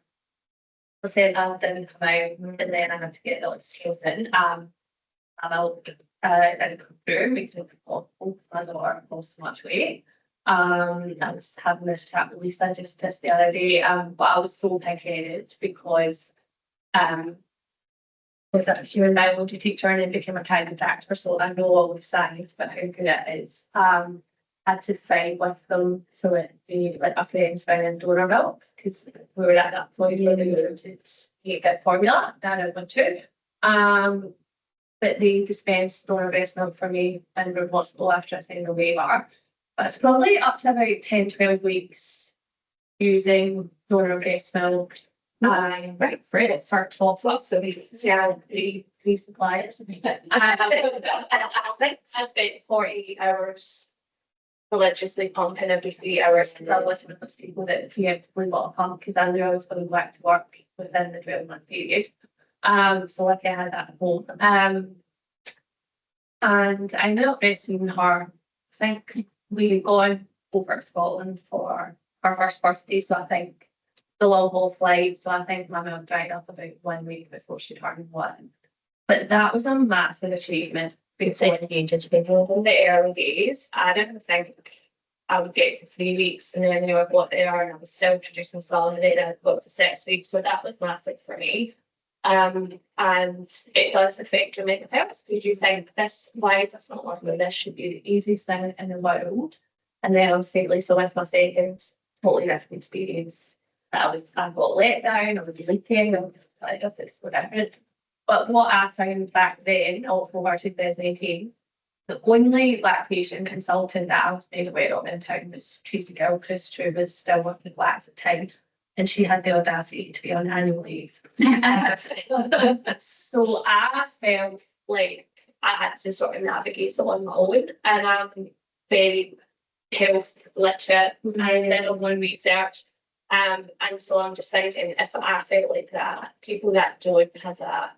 I said that didn't come out, and then I had to get those skills in. And I'll come through because my daughter lost so much weight. I was having this chat with Lisa just the other day, but I was so big-headed because I was a human biology teacher and then became a chiropractor, so I know all the science, but how good it is. I had to fight with them to let me let my friends find in donor milk because we were at that point where we were to get good formula, and I went to. But they dispensed donor breast milk for me in the hospital after I signed a waiver. It's probably up to about 10-12 weeks using donor breast milk. Right, for 12 weeks, so we see how we supply it. I spent 48 hours religiously pumping every 3 hours because I was one of those people that preemptively bought a pump because I knew I was going to go back to work within the 12-month period. So like I had that at home. And I ended up breastfeeding her, I think. We had gone over to Scotland for her first birthday, so I think the long haul flight. So I think my mum died up about 1 week before she turned 1. But that was a massive achievement before you judge people. In the early days, I didn't think I would get to 3 weeks, and then I got there and I was still introducing salad, and then I got to 6 weeks, so that was massive for me. And it does affect your mental health because you think this, why is this not working? This should be the easiest thing in the world. And then obviously, so with my second, totally different experience. I got let down, I was leaking, I was like, this is so different. But what I found back then, in October 2018, the only lactation consultant that I was made aware of in town was Tracy Gilchrist, who was still working at the time, and she had the audacity to be on annual leave. So I felt like I had to sort of navigate it on my own, and I'm very health literate. I did a one research, and so I'm just thinking, if I felt like that, people that don't have that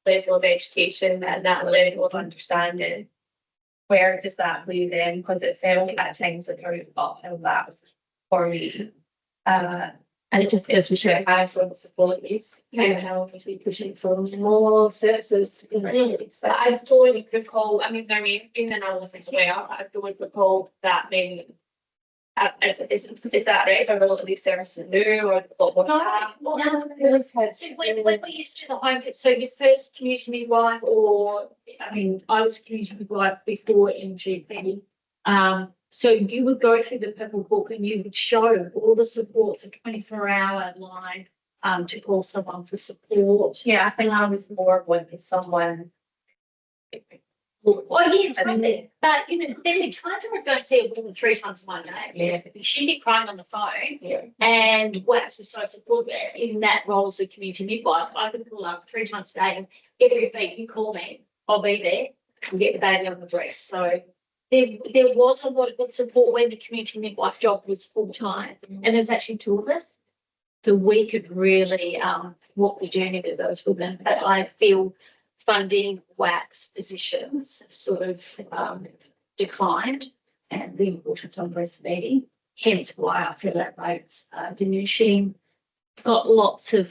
level of education and that level of understanding, where does that lead then? Because it felt at times like very uphill that was for me. And it just goes to show how support is, and how to be pushing for more services. I don't recall, I mean, there may have been analysis where I don't recall that many. Is that right? Is there a lot of these services new or what? So when we used to the home, so your first community midwife, or I mean, I was a community midwife before MGP. So you would go through the purple book and you would show all the supports, a 24-hour line to call someone for support. Yeah, I think I was more with someone. Oh yeah, probably. But you know, then we tried to go see a woman 3 times a day. Yeah. She'd be crying on the phone. Yeah. And wax was so supportive in that role as a community midwife. I could pull up 3 times a day, and every week you call me, I'll be there and get the baby on the breast. So there was a lot of good support when the community midwife job was full time, and there was actually 2 of us. So we could really walk the journey with those women. But I feel funding wax positions have sort of declined, and the importance of breastfeeding, hence why I feel that rates are diminishing. Got lots of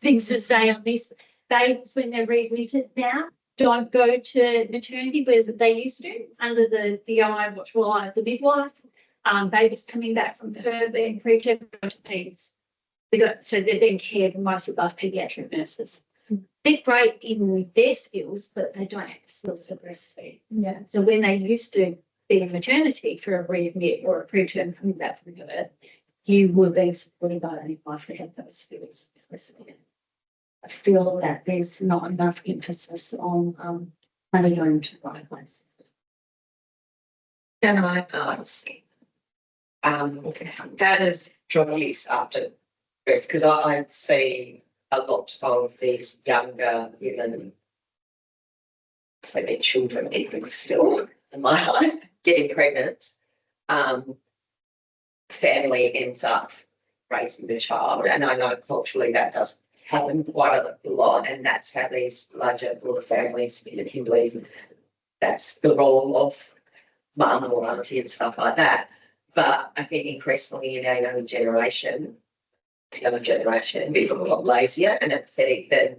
things to say on this. Babies, when they're readmitted now, don't go to maternity whereas they used to, under the eye, watchful eye of the midwife. Babies coming back from her being preterm go to peds. So they're being cared mostly by paediatric nurses. They're great in their skills, but they don't have the skills to breastfeed. Yeah. So when they used to be in maternity for a readmit or a preterm coming back from birth, you were being supported by a midwife to have those skills to breastfeed. I feel that there's not enough emphasis on money going to the right place. Can I ask, how does drug use after birth? Because I see a lot of these younger women, so their children even still in my life, getting pregnant. Family ends up raising the child, and I know culturally that does happen quite a lot, and that's how these larger broader families in the Kimberleys, that's the role of mum or auntie and stuff like that. But I think increasingly in our younger generation, become a lot lazier and apathetic than,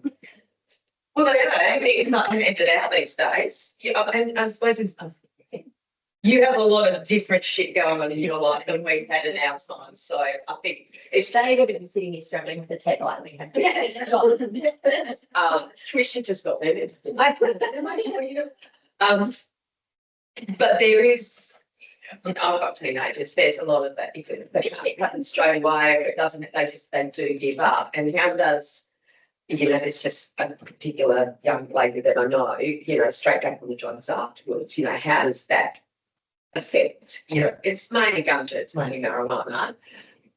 well, I think it's not handed out these days. Yeah, and I suppose it's, you have a lot of different shit going on in your life than we've had in our time. So I think it's Today we're going to be sitting here struggling with the tech like we have. Christian just got there. But there is, you know, I've got teenagers, there's a lot of that. If it happens straight away, if it doesn't, they do give up. And how does, you know, there's just a particular young lady that I know, you know, straight back on the drugs afterwards, you know, how does that affect, you know, it's mainly ganja, it's mainly marijuana.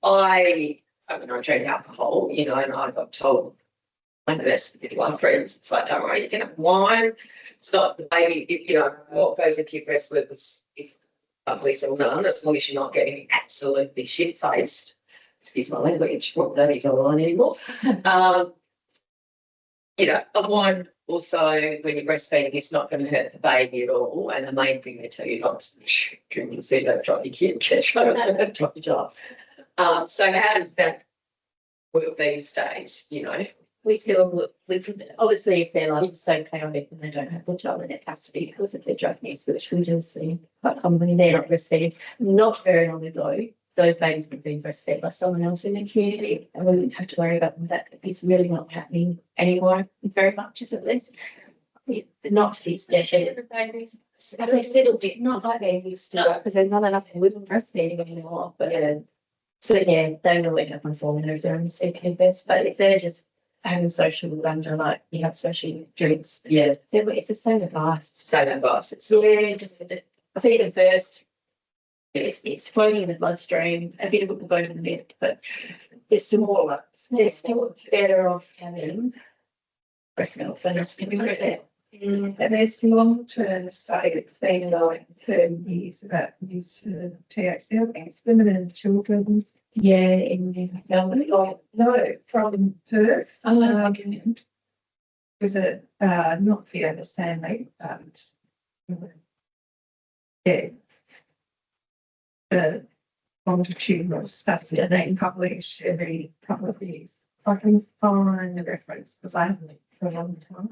I mean, I drink alcohol, you know, and I got told my best midwife friends, it's like, don't worry, you can have wine. It's not the baby, you know, what goes into your breast with is ugly or none, as long as you're not getting absolutely shit faced. Excuse my language, not that he's online anymore. You know, a wine also when you're breastfeeding, it's not going to hurt the baby at all. And the main thing they tell you not to drink and see that drop your kid, drop your child. So how does that work these days, you know? we still, obviously if they're like so chaotic and they don't have the child in their custody because of their drug use, which we just see quite commonly, they're not breastfeeding. Not very long ago, those babies were being breastfed by someone else in the community, and we didn't have to worry about them. That is really not happening anymore, very much, is at least. Not to the extent that a little bit, not like they used to, because there's not enough women breastfeeding anymore. But so yeah, they really have my formula their own CP best. But if they're just having social blunder, like you have social drinks, Yeah. it's the same advice. Same advice. It's Yeah, just I think at first it's floating in the bloodstream, a bit of a bone in the bit, but they're still better off having breast milk than just giving breast. And there's long-term studies been like 30 years about use of THC against women and children. Yeah, in No, from Perth. Was it not Fiona Stanley, but yeah, the longitudinal studies that they publish every couple of years. I can find the reference because I haven't looked for a long time.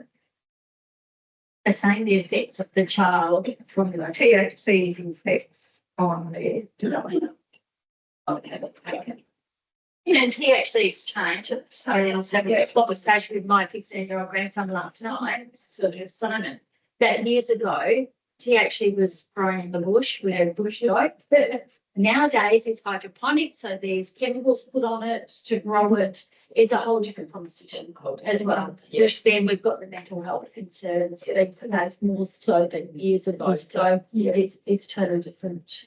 they're saying the effects of the child from the THC effects on their development. okay. You know, THC's changed. So I was having a conversation with my 16-year-old grandson last night, sort of Simon, that years ago, THC was grown in the bush, we had bush light. But nowadays it's hydroponic, so there's chemicals put on it to grow it. It's a whole different conversation as well. Which then we've got the mental health concerns, that's more so than years ago. So yeah, it's totally different.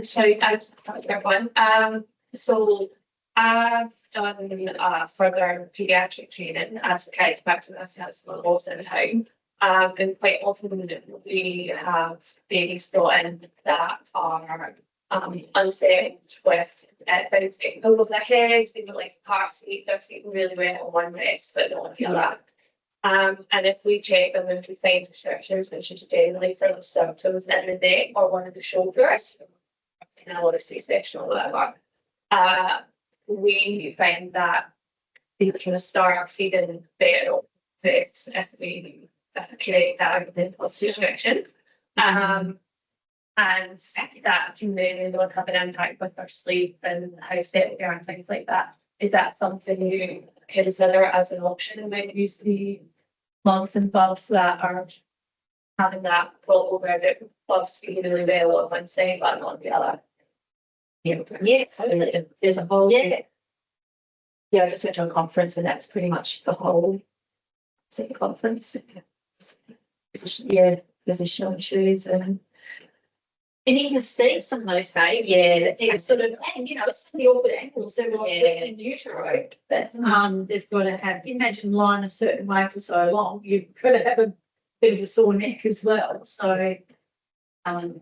So thanks everyone. So I've done further paediatric training as a case back to this house most of the time. And quite often we have babies brought in that are unsafe with things getting pulled over their heads, they look like a car seat, they're feeling really wet on one wrist, but don't feel that. And if we check them and we find restrictions, which is generally for the symptoms in the neck or one of the shoulders, in a lot of C-section or whatever, we find that we can start feeding better if we create that restriction. And that can then have an impact with our sleep and how set we are and things like that. Is that something you consider as an option when you see mums and bubs that are having that pull over that bubs feeding really well on one side but not on the other? Yeah, totally. There's a whole I just went to a conference and that's pretty much the whole conference. Yeah, positional issues and you can see some of those babies. Yeah, they're sort of, and it's the awkward ankles, so in utero. That's they've got to have. Imagine lying a certain way for so long, you've got to have a bit of a sore neck as well. So, I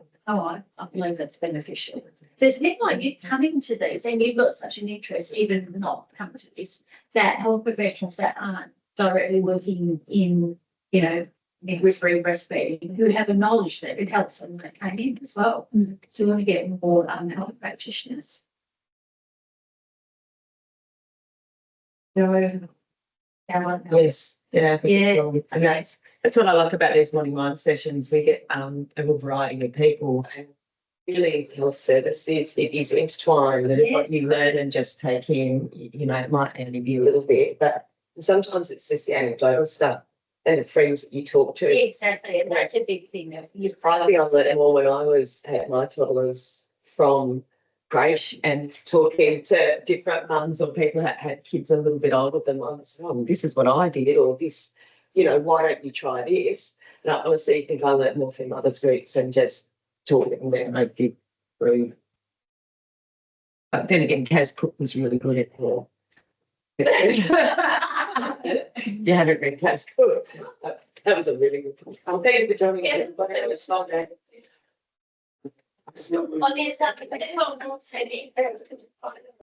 believe that's beneficial. So it's been like you coming to these, and you've got such an interest, even not coming to this, that health professionals that aren't directly working in, midwifery breastfeeding, who have a knowledge that it helps them that came in as well. So we want to get more health practitioners. Yes, yeah, and that's what I like about these morning mind sessions. We get a real variety of people. Really, health service it is intertwined, and what you learn and just take in, it might only be a little bit, but sometimes it's just the anecdotal stuff and the friends that you talk to. Exactly, and that's a big thing. I think I learned more when I had my toddlers from creche and talking to different mums or people that had kids a little bit older than mine. Oh, this is what I did, or this, why don't you try this? And I honestly think I learned more from others groups and just talking when I did through. But then again, Kaz Cook was really good at more. You haven't read Kaz Cook. That was a really good book. Thank you for joining us. It's not bad. On their side,